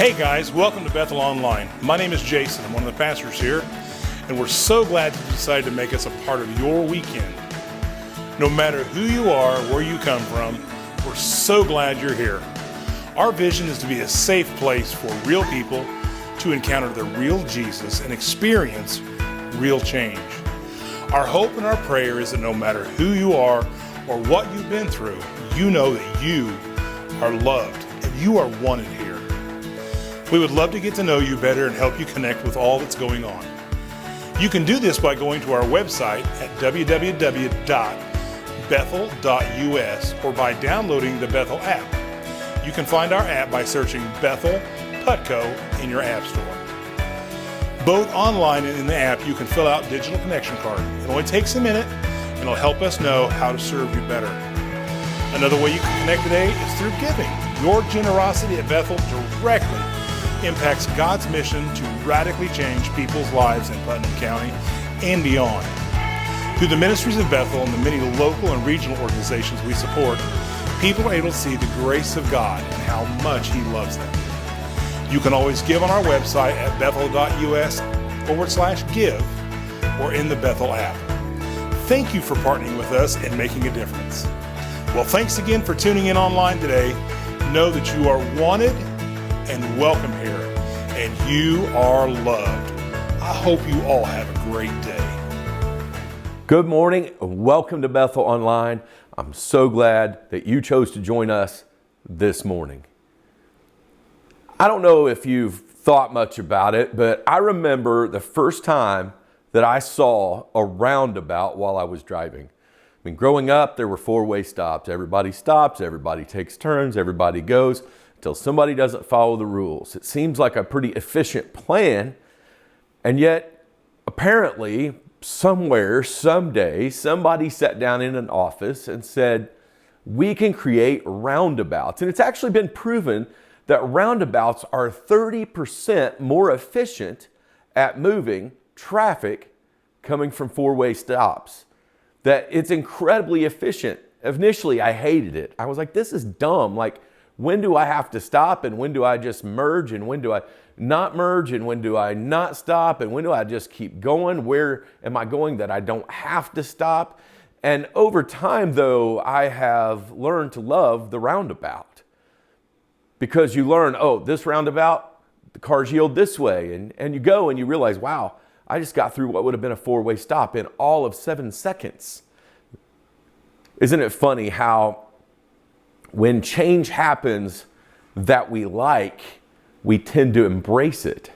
Hey guys, welcome to Bethel Online. My name is Jason. I'm one of the pastors here, and we're so glad you decided to make us a part of your weekend. No matter who you are, where you come from, we're so glad you're here. Our vision is to be a safe place for real people to encounter the real Jesus and experience real change. Our hope and our prayer is that no matter who you are or what you've been through, you know that you are loved and you are wanted here. We would love to get to know you better and help you connect with all that's going on. You can do this by going to our website at www.bethel.us or by downloading the Bethel app. You can find our app by searching Bethel Putco in your app store. Both online and in the app, you can fill out digital connection card. It only takes a minute and it'll help us know how to serve you better. Another way you can connect today is through giving. Your generosity at Bethel directly impacts God's mission to radically change people's lives in Putnam County and beyond. Through the ministries of Bethel and the many local and regional organizations we support, people are able to see the grace of God and how much He loves them. You can always give on our website at bethel.us/give or in the Bethel app. Thank you for partnering with us and making a difference. Well, thanks again for tuning in online today. Know that you are wanted and welcome here, and you are loved. I hope you all have a great day. Good morning. Welcome to Bethel Online. I'm so glad that you chose to join us this morning. I don't know if you've thought much about it, but I remember the first time that I saw a roundabout while I was driving. I mean, growing up, there were four-way stops. Everybody stops, everybody takes turns, everybody goes until somebody doesn't follow the rules. It seems like a pretty efficient plan, and yet apparently somewhere, someday, somebody sat down in an office and said, we can create roundabouts. And it's actually been proven that roundabouts are 30% more efficient at moving traffic coming from four-way stops. That it's incredibly efficient. Initially, I hated it. I was like, this is dumb. Like, when do I have to stop, and when do I just merge, and when do I not merge, and when do I not stop, and when do I just keep going? Where am I going that I don't have to stop? And over time, though, I have learned to love the roundabout, because you learn, oh, this roundabout, the cars yield this way, and you go and you realize, wow, I just got through what would have been a four-way stop in all of 7 seconds. Isn't it funny how when change happens that we like, we tend to embrace it?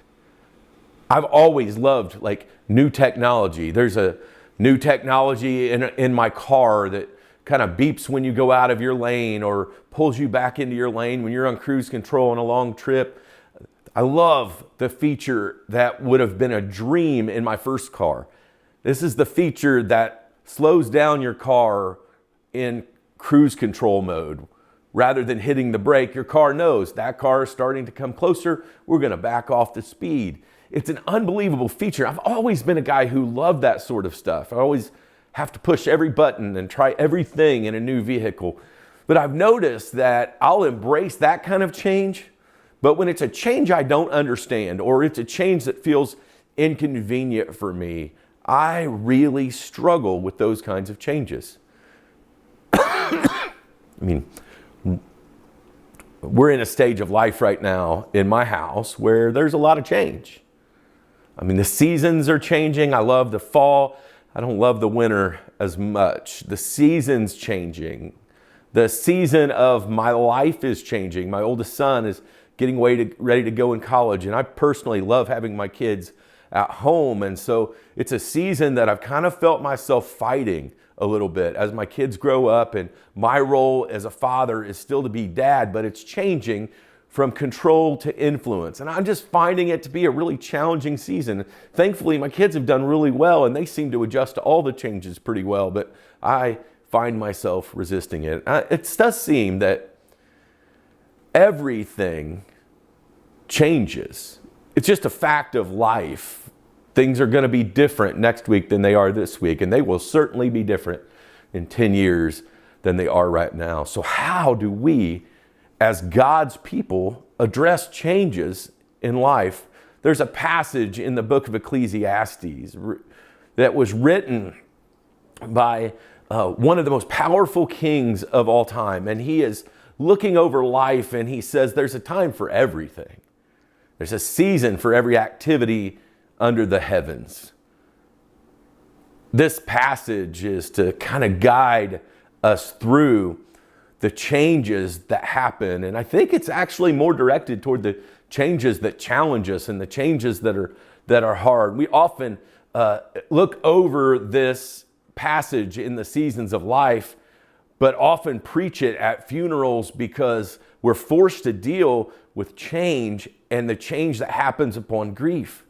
I've always loved like new technology. There's a new technology in my car that kind of beeps when you go out of your lane or pulls you back into your lane when you're on cruise control on a long trip. I love the feature that would have been a dream in my first car. This is the feature that slows down your car in cruise control mode. Rather than hitting the brake, your car knows that car is starting to come closer. We're going to back off the speed. It's an unbelievable feature. I've always been a guy who loved that sort of stuff. I always have to push every button and try everything in a new vehicle. But I've noticed that I'll embrace that kind of change. But when it's a change I don't understand, or it's a change that feels inconvenient for me, I really struggle with those kinds of changes. I mean, we're in a stage of life right now in my house where there's a lot of change. I mean, the seasons are changing. I love the fall. I don't love the winter as much. The season's changing. The season of my life is changing. My oldest son is getting ready to go in college, and I personally love having my kids at home. And so it's a season that I've kind of felt myself fighting a little bit as my kids grow up, and my role as a father is still to be dad, but it's changing from control to influence. And I'm just finding it to be a really challenging season. Thankfully, my kids have done really well, and they seem to adjust to all the changes pretty well, but I find myself resisting it. It does seem that everything changes. It's just a fact of life. Things are going to be different next week than they are this week, and they will certainly be different in 10 years than they are right now. So how do we as God's people address changes in life. There's a passage in the book of Ecclesiastes that was written by one of the most powerful kings of all time. And he is looking over life and he says there's a time for everything. There's a season for every activity under the heavens. This passage is to kind of guide us through the changes that happen. And I think it's actually more directed toward the changes that challenge us and the changes that are hard. We often look over this passage in the seasons of life, but often preach it at funerals because we're forced to deal with change and the change that happens upon grief.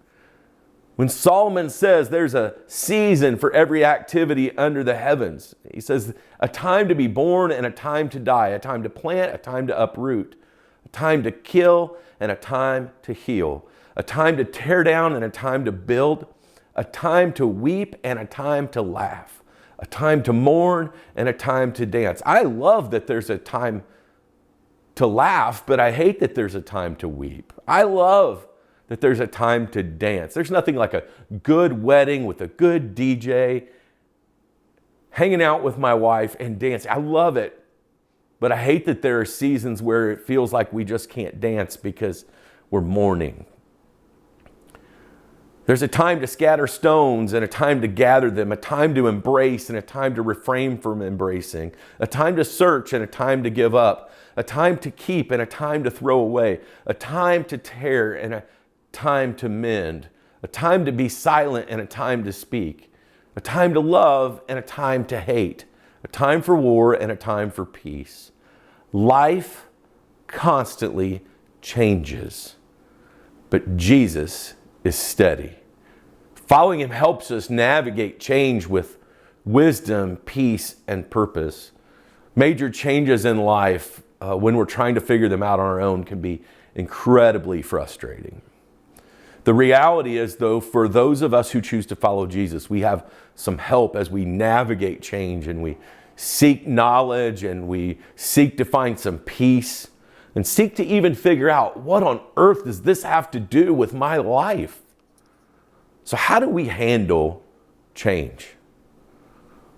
When Solomon says there's a season for every activity under the heavens, he says a time to be born and a time to die, a time to plant, a time to uproot, a time to kill and a time to heal, a time to tear down and a time to build, a time to weep and a time to laugh, a time to mourn and a time to dance. I love that there's a time to laugh, but I hate that there's a time to weep. I love that there's a time to dance. There's nothing like a good wedding with a good DJ, hanging out with my wife and dancing. I love it, but I hate that there are seasons where it feels like we just can't dance because we're mourning. There's a time to scatter stones and a time to gather them, a time to embrace and a time to refrain from embracing, a time to search and a time to give up, a time to keep and a time to throw away, a time to tear and a time to mend, a time to be silent and a time to speak, a time to love and a time to hate, a time for war and a time for peace. Life constantly changes, but Jesus is steady. Following him helps us navigate change with wisdom, peace, and purpose. Major changes in life, when we're trying to figure them out on our own, can be incredibly frustrating. The reality is, though, for those of us who choose to follow Jesus, we have some help as we navigate change and we seek knowledge and we seek to find some peace and seek to even figure out what on earth does this have to do with my life? So how do we handle change?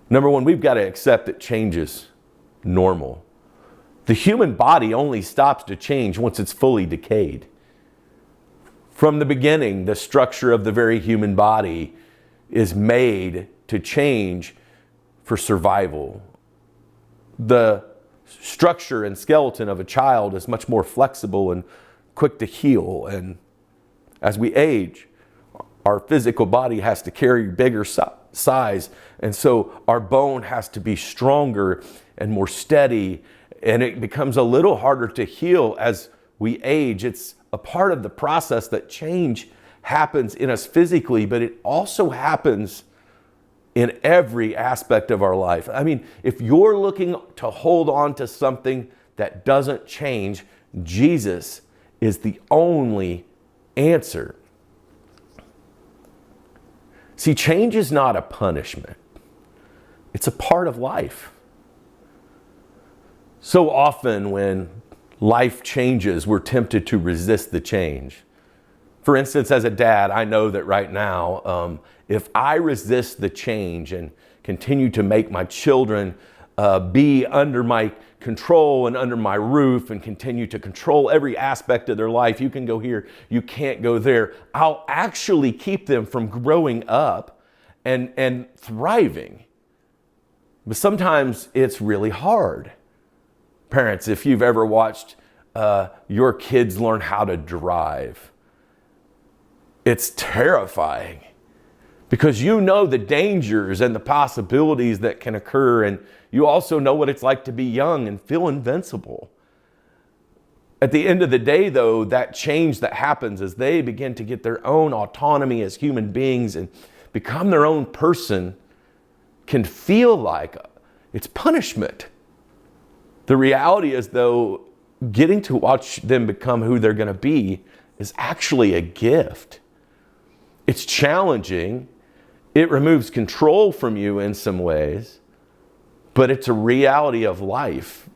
Number one, we've got to accept that change is normal. The human body only stops to change once it's fully decayed. From the beginning, the structure of the very human body is made to change for survival. The structure and skeleton of a child is much more flexible and quick to heal. And as we age, our physical body has to carry bigger size. And so our bone has to be stronger and more steady. And it becomes a little harder to heal as we age. It's a part of the process that change happens in us physically, but it also happens in every aspect of our life. I mean, if you're looking to hold on to something that doesn't change, Jesus is the only answer. See, change is not a punishment. It's a part of life. So often when life changes, we're tempted to resist the change. For instance, as a dad, I know that right now, if I resist the change and continue to make my children be under my control and under my roof and continue to control every aspect of their life, you can go here, you can't go there, I'll actually keep them from growing up and thriving. But sometimes it's really hard. Parents, if you've ever watched your kids learn how to drive, it's terrifying because you know the dangers and the possibilities that can occur, and you also know what it's like to be young and feel invincible. At the end of the day, though, that change that happens as they begin to get their own autonomy as human beings and become their own person can feel like it's punishment. The reality is, though, getting to watch them become who they're going to be is actually a gift. It's challenging. It removes control from you in some ways, but it's a reality of life.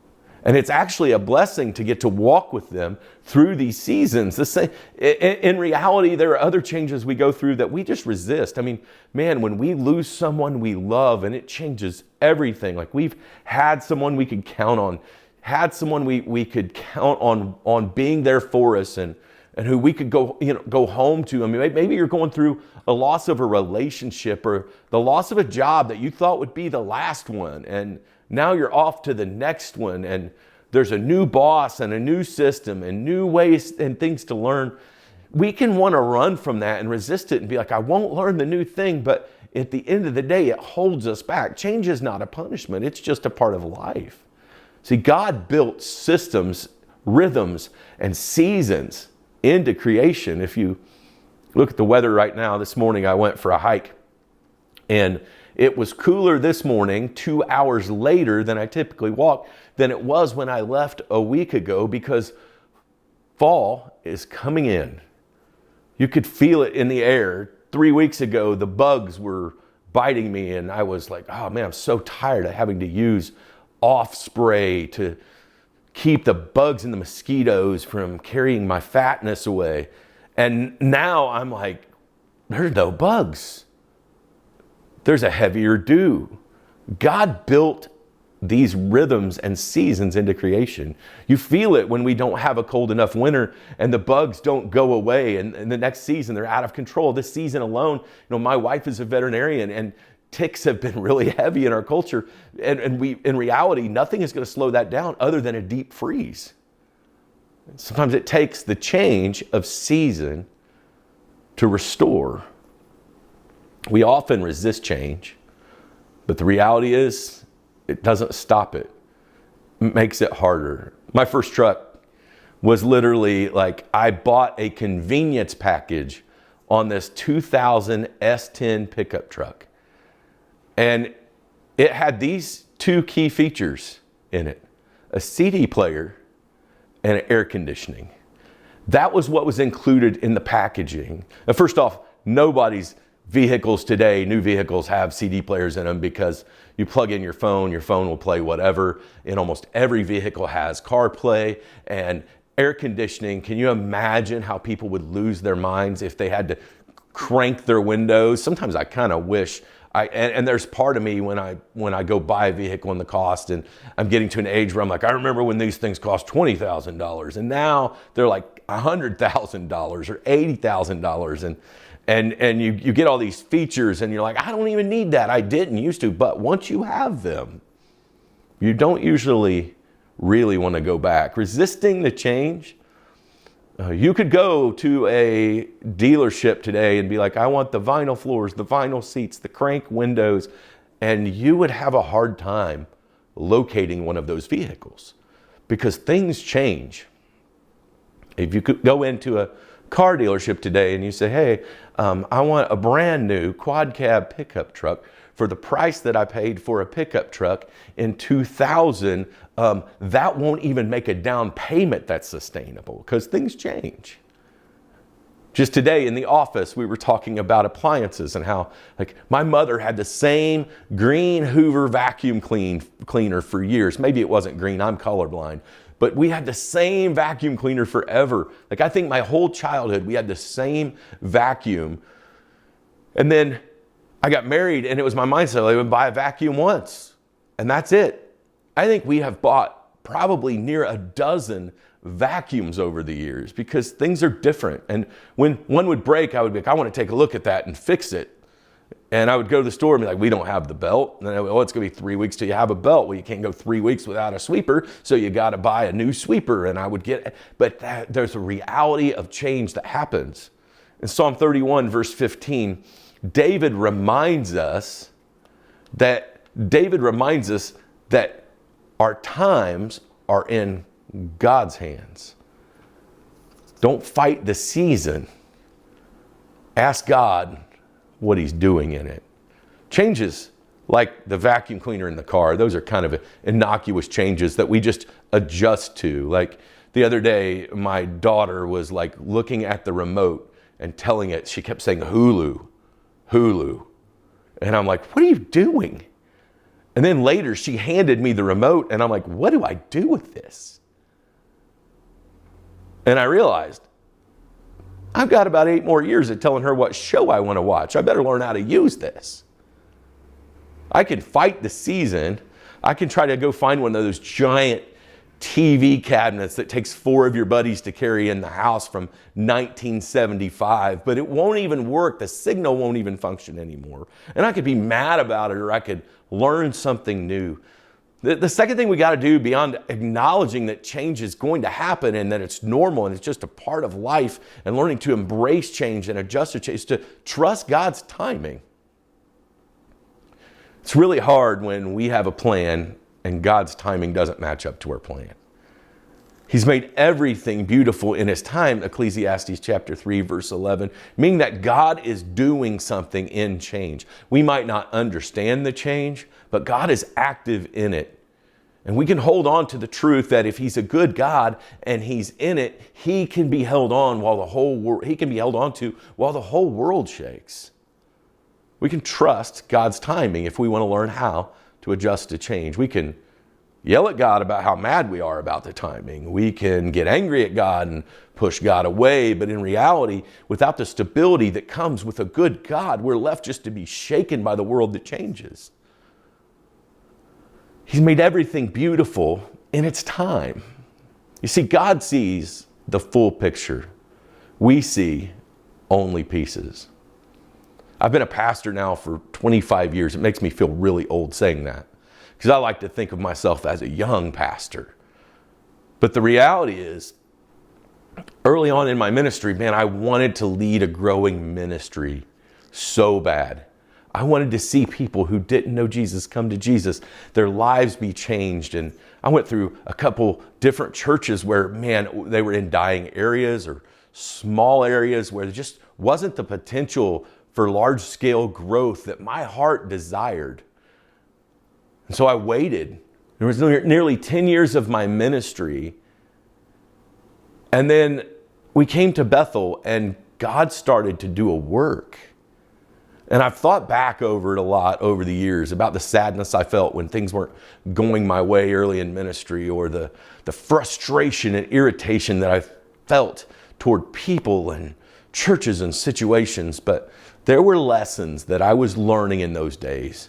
And it's actually a blessing to get to walk with them through these seasons. In reality, there are other changes we go through that we just resist. I mean, man, when we lose someone we love, and it changes everything. Like, we've had someone we could count on, had someone we could count on being there for us, and who we could go home to. I mean, maybe you're going through a loss of a relationship or the loss of a job that you thought would be the last one, and now you're off to the next one, and there's a new boss and a new system and new ways and things to learn. We can want to run from that and resist it and be like, I won't learn the new thing, but at the end of the day, it holds us back. Change is not a punishment. It's just a part of life. See, God built systems, rhythms, and seasons into creation. If you look at the weather right now, this morning I went for a hike, and it was cooler this morning, 2 hours later than I typically walk, than it was when I left a week ago, because fall is coming in. You could feel it in the air. 3 weeks ago, the bugs were biting me, and I was like, oh man, I'm so tired of having to use off spray to keep the bugs and the mosquitoes from carrying my fatness away. And now I'm like, there's no bugs. There's a heavier dew. God built these rhythms and seasons into creation. You feel it when we don't have a cold enough winter and the bugs don't go away, and the next season they're out of control. This season alone, my wife is a veterinarian, and ticks have been really heavy in our culture. And we, in reality, nothing is going to slow that down other than a deep freeze. Sometimes it takes the change of season to restore. We often resist change, but the reality is it doesn't stop it. It makes it harder. My first truck was literally like, I bought a convenience package on this 2000 S10 pickup truck. And it had these two key features in it: a CD player and air conditioning. That was what was included in the packaging. Now, first off, nobody's vehicles today, new vehicles, have CD players in them, because you plug in your phone will play whatever. And almost every vehicle has CarPlay and air conditioning. Can you imagine how people would lose their minds if they had to crank their windows? Sometimes I kind of wish and there's part of me when I go buy a vehicle and the cost, and I'm getting to an age where I'm like, I remember when these things cost $20,000, and now they're like $100,000 or $80,000, and you get all these features, and you're like, I don't even need that. I didn't used to, but once you have them, you don't usually really want to go back. Resisting the change. You could go to a dealership today and be like, I want the vinyl floors, the vinyl seats, the crank windows, and you would have a hard time locating one of those vehicles, because things change. If you could go into a car dealership today and you say, hey, I want a brand new quad cab pickup truck for the price that I paid for a pickup truck in 2000, that won't even make a down payment that's sustainable, because things change. Just today in the office, we were talking about appliances and how, like, my mother had the same green Hoover vacuum cleaner for years. Maybe it wasn't green, I'm colorblind. But we had the same vacuum cleaner forever. Like, I think my whole childhood, we had the same vacuum. And then I got married, and it was my mindset, I would buy a vacuum once, and that's it. I think we have bought probably near a dozen vacuums over the years, because things are different. And when one would break, I would be like, I want to take a look at that and fix it. And I would go to the store and be like, we don't have the belt. And then I would, it's going to be 3 weeks till you have a belt. Well, you can't go 3 weeks without a sweeper, so you got to buy a new sweeper. And I would get, but there's a reality of change that happens. In Psalm 31, verse 15, David reminds us that our times are in God's hands. Don't fight the season. Ask God what he's doing in it. Changes like the vacuum cleaner in the car, those are kind of innocuous changes that we just adjust to. Like the other day, my daughter was like looking at the remote and telling it, she kept saying Hulu. And I'm like, what are you doing? And then later she handed me the remote and I'm like, what do I do with this? And I realized I've got about 8 more years of telling her what show I want to watch. I better learn how to use this. I can fight the season. I can try to go find one of those giant TV cabinets that takes 4 of your buddies to carry in the house from 1975, but it won't even work. The signal won't even function anymore. And I could be mad about it, or I could learn something new. The second thing we got to do, beyond acknowledging that change is going to happen and that it's normal and it's just a part of life, and learning to embrace change and adjust to change, is to trust God's timing. It's really hard when we have a plan and God's timing doesn't match up to our plan. He's made everything beautiful in his time, Ecclesiastes chapter 3, verse 11, meaning that God is doing something in change. We might not understand the change, but God is active in it. And we can hold on to the truth that if he's a good God and he's in it, he can be held on while the whole world, he can be held on to while the whole world shakes. We can trust God's timing if we want to learn how to adjust to change. We can yell at God about how mad we are about the timing. We can get angry at God and push God away. But in reality, without the stability that comes with a good God, we're left just to be shaken by the world that changes. He's made everything beautiful in its time. You see, God sees the full picture. We see only pieces. I've been a pastor now for 25 years. It makes me feel really old saying that, because I like to think of myself as a young pastor. But the reality is, early on in my ministry, man, I wanted to lead a growing ministry so bad. I wanted to see people who didn't know Jesus come to Jesus, their lives be changed. And I went through a couple different churches where, man, they were in dying areas or small areas where there just wasn't the potential for large-scale growth that my heart desired. And so I waited. There was nearly 10 years of my ministry. And then we came to Bethel and God started to do a work. And I've thought back over it a lot over the years about the sadness I felt when things weren't going my way early in ministry, or the frustration and irritation that I felt toward people and churches and situations. But there were lessons that I was learning in those days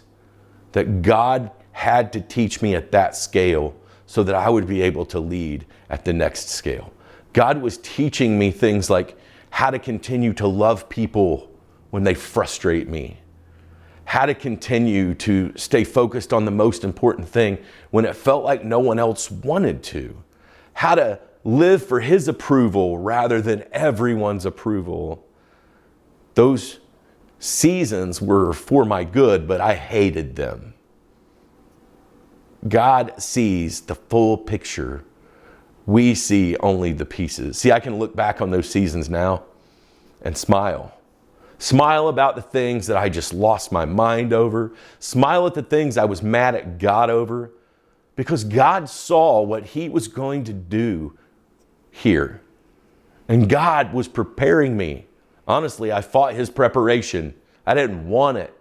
that God had to teach me at that scale so that I would be able to lead at the next scale. God was teaching me things like how to continue to love people when they frustrate me, how to continue to stay focused on the most important thing when it felt like no one else wanted to, how to live for his approval rather than everyone's approval. Those seasons were for my good, but I hated them. God sees the full picture. We see only the pieces. See, I can look back on those seasons now and smile. Smile about the things that I just lost my mind over. Smile at the things I was mad at God over, because God saw what he was going to do here. And God was preparing me. Honestly, I fought his preparation. I didn't want it.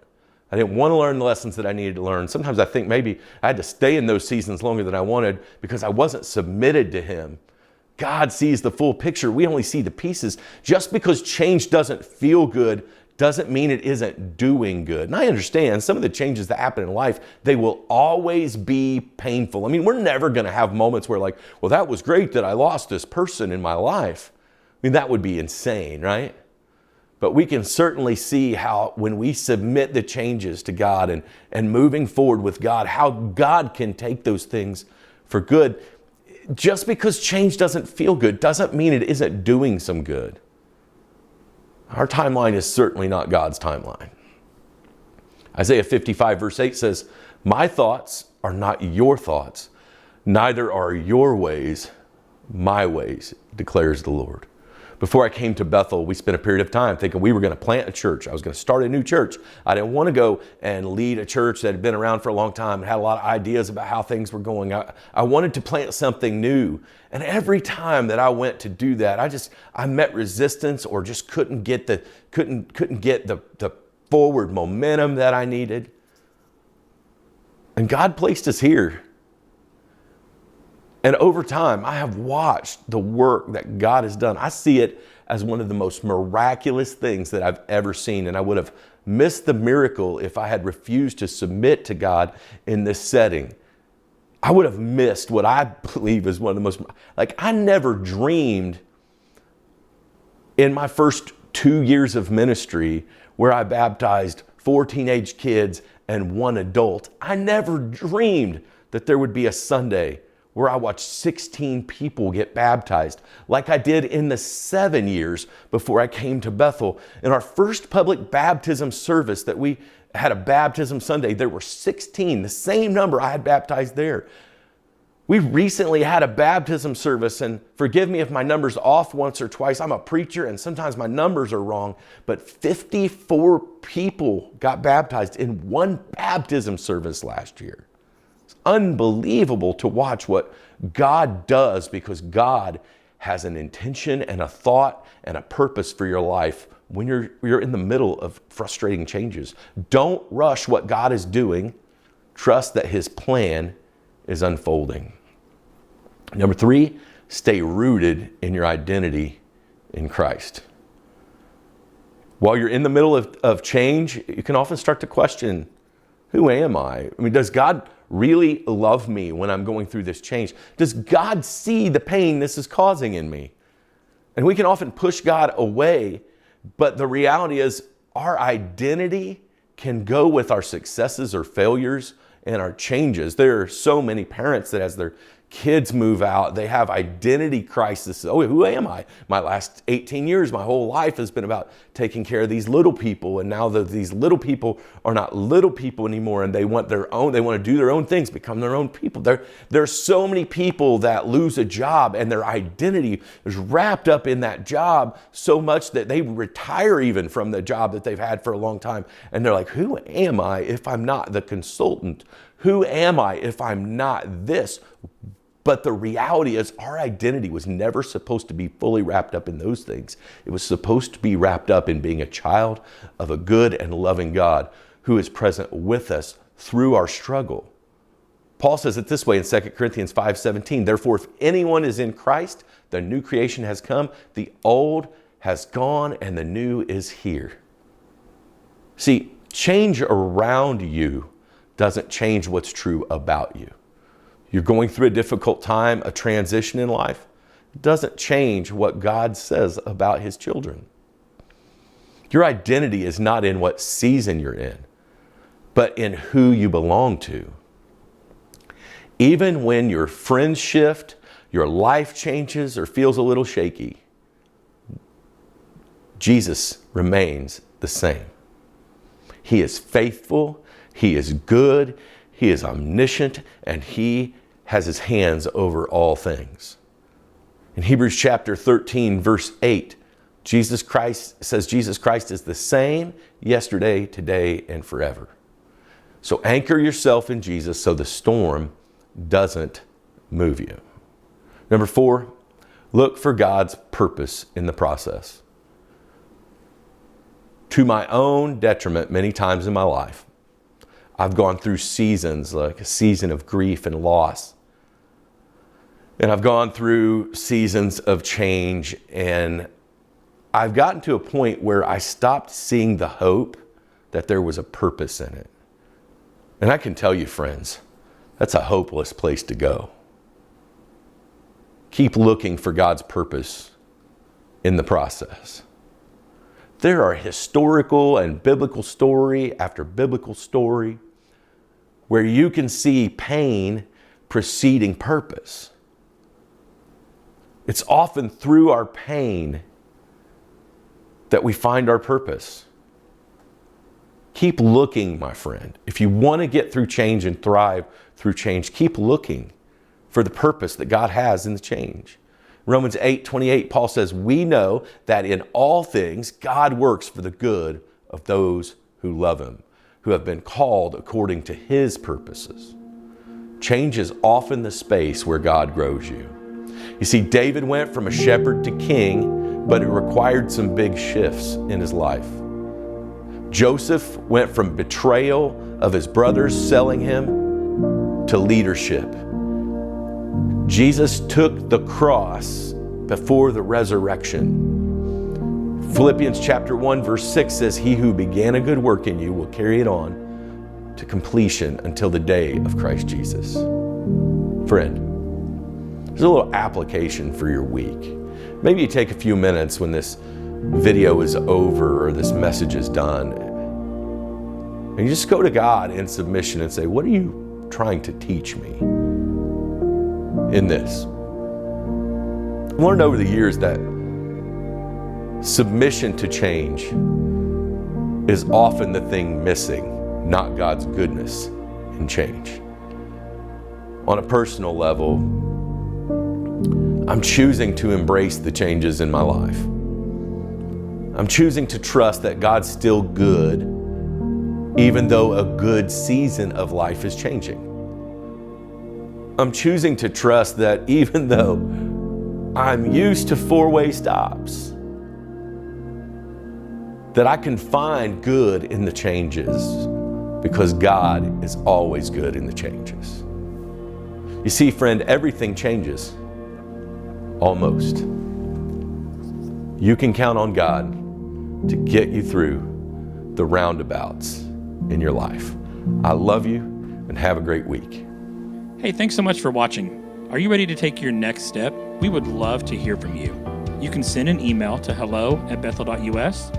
I didn't want to learn the lessons that I needed to learn. Sometimes I think maybe I had to stay in those seasons longer than I wanted because I wasn't submitted to him. God sees the full picture. We only see the pieces. Just because change doesn't feel good doesn't mean it isn't doing good. And I understand some of the changes that happen in life, they will always be painful. I mean, we're never going to have moments where like, well, that was great that I lost this person in my life. I mean, that would be insane, right? But we can certainly see how when we submit the changes to God and moving forward with God, how God can take those things for good. Just because change doesn't feel good doesn't mean it isn't doing some good. Our timeline is certainly not God's timeline. Isaiah 55 verse 8 says, "My thoughts are not your thoughts, neither are your ways my ways, declares the Lord." Before I came to Bethel, we spent a period of time thinking we were going to plant a church. I was going to start a new church. I didn't want to go and lead a church that had been around for a long time and had a lot of ideas about how things were going. I wanted to plant something new. And every time that I went to do that, I met resistance or just couldn't get the forward momentum that I needed. And God placed us here. And over time, I have watched the work that God has done. I see it as one of the most miraculous things that I've ever seen. And I would have missed the miracle if I had refused to submit to God in this setting. I would have missed what I believe is one of the most, I never dreamed in my first 2 years of ministry where I baptized 4 teenage kids and 1 adult. I never dreamed that there would be a Sunday where I watched 16 people get baptized, like I did in the 7 years before I came to Bethel. In our first public baptism service that we had a baptism Sunday, there were 16, the same number I had baptized there. We recently had a baptism service, and forgive me if my number's off once or twice. I'm a preacher and sometimes my numbers are wrong, but 54 people got baptized in one baptism service last year. It's unbelievable to watch what God does, because God has an intention and a thought and a purpose for your life when you're in the middle of frustrating changes. Don't rush what God is doing. Trust that His plan is unfolding. Number 3, stay rooted in your identity in Christ. While you're in the middle of change, you can often start to question, who am I? I mean, does God really love me when I'm going through this change? Does God see the pain this is causing in me? And we can often push God away, but the reality is our identity can go with our successes or failures and our changes. There are so many parents that as their kids move out, they have identity crisis. Oh, who am I? My last 18 years, my whole life has been about taking care of these little people. And now that these little people are not little people anymore, and they want their own, they want to do their own things, become their own people. There's so many people that lose a job and their identity is wrapped up in that job so much that they retire even from the job that they've had for a long time. And they're like, who am I if I'm not the consultant? Who am I if I'm not this? But the reality is our identity was never supposed to be fully wrapped up in those things. It was supposed to be wrapped up in being a child of a good and loving God who is present with us through our struggle. Paul says it this way in 2 Corinthians 5:17, therefore, if anyone is in Christ, the new creation has come, the old has gone, and the new is here. See, change around you doesn't change what's true about you. You're going through a difficult time, a transition in life. It doesn't change what God says about His children. Your identity is not in what season you're in, but in who you belong to. Even when your friends shift, your life changes or feels a little shaky, Jesus remains the same. He is faithful, He is good, He is omniscient, and He has His hands over all things. In Hebrews chapter 13, verse 8, Jesus Christ is the same yesterday, today, and forever. So anchor yourself in Jesus so the storm doesn't move you. Number 4, look for God's purpose in the process. To my own detriment many times in my life, I've gone through seasons, like a season of grief and loss. And I've gone through seasons of change, and I've gotten to a point where I stopped seeing the hope that there was a purpose in it. And I can tell you, friends, that's a hopeless place to go. Keep looking for God's purpose in the process. There are historical and biblical story after biblical story where you can see pain preceding purpose. It's often through our pain that we find our purpose. Keep looking, my friend. If you want to get through change and thrive through change, keep looking for the purpose that God has in the change. Romans 8:28, Paul says, we know that in all things God works for the good of those who love Him, who have been called according to His purposes. Change is often the space where God grows you. You see, David went from a shepherd to king, but it required some big shifts in his life. Joseph went from betrayal of his brothers selling him to leadership. Jesus took the cross before the resurrection. Philippians chapter 1 verse 6 says, "He who began a good work in you will carry it on to completion until the day of Christ Jesus." Friend, there's a little application for your week. Maybe you take a few minutes when this video is over or this message is done, and you just go to God in submission and say, "What are you trying to teach me in this?" I've learned over the years that submission to change is often the thing missing, not God's goodness in change. On a personal level, I'm choosing to embrace the changes in my life. I'm choosing to trust that God's still good, even though a good season of life is changing. I'm choosing to trust that even though I'm used to four-way stops, that I can find good in the changes because God is always good in the changes. You see, friend, everything changes. Almost. You can count on God to get you through the roundabouts in your life. I love you and have a great week. Hey, thanks so much for watching. Are you ready to take your next step? We would love to hear from you. You can send an email to hello@bethel.us.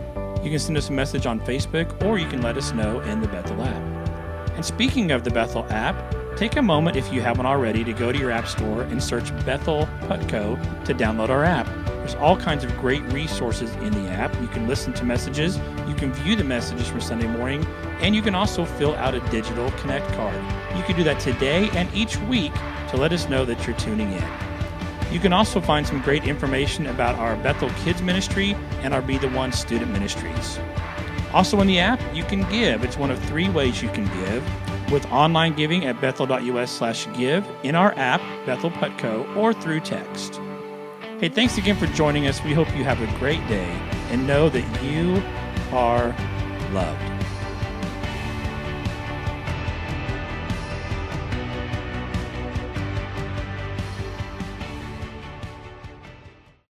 You can send us a message on Facebook, or you can let us know in the Bethel app. And speaking of the Bethel app, take a moment, if you haven't already, to go to your app store and search Bethel Putco to download our app. There's all kinds of great resources in the app. You can listen to messages, you can view the messages from Sunday morning, and you can also fill out a digital Connect card. You can do that today and each week to let us know that you're tuning in. You can also find some great information about our Bethel Kids Ministry and our Be the One student ministries. Also in the app, you can give. It's one of 3 ways you can give, with online giving at bethel.us/give, in our app, Bethel Putco, or through text. Hey, thanks again for joining us. We hope you have a great day and know that you are loved.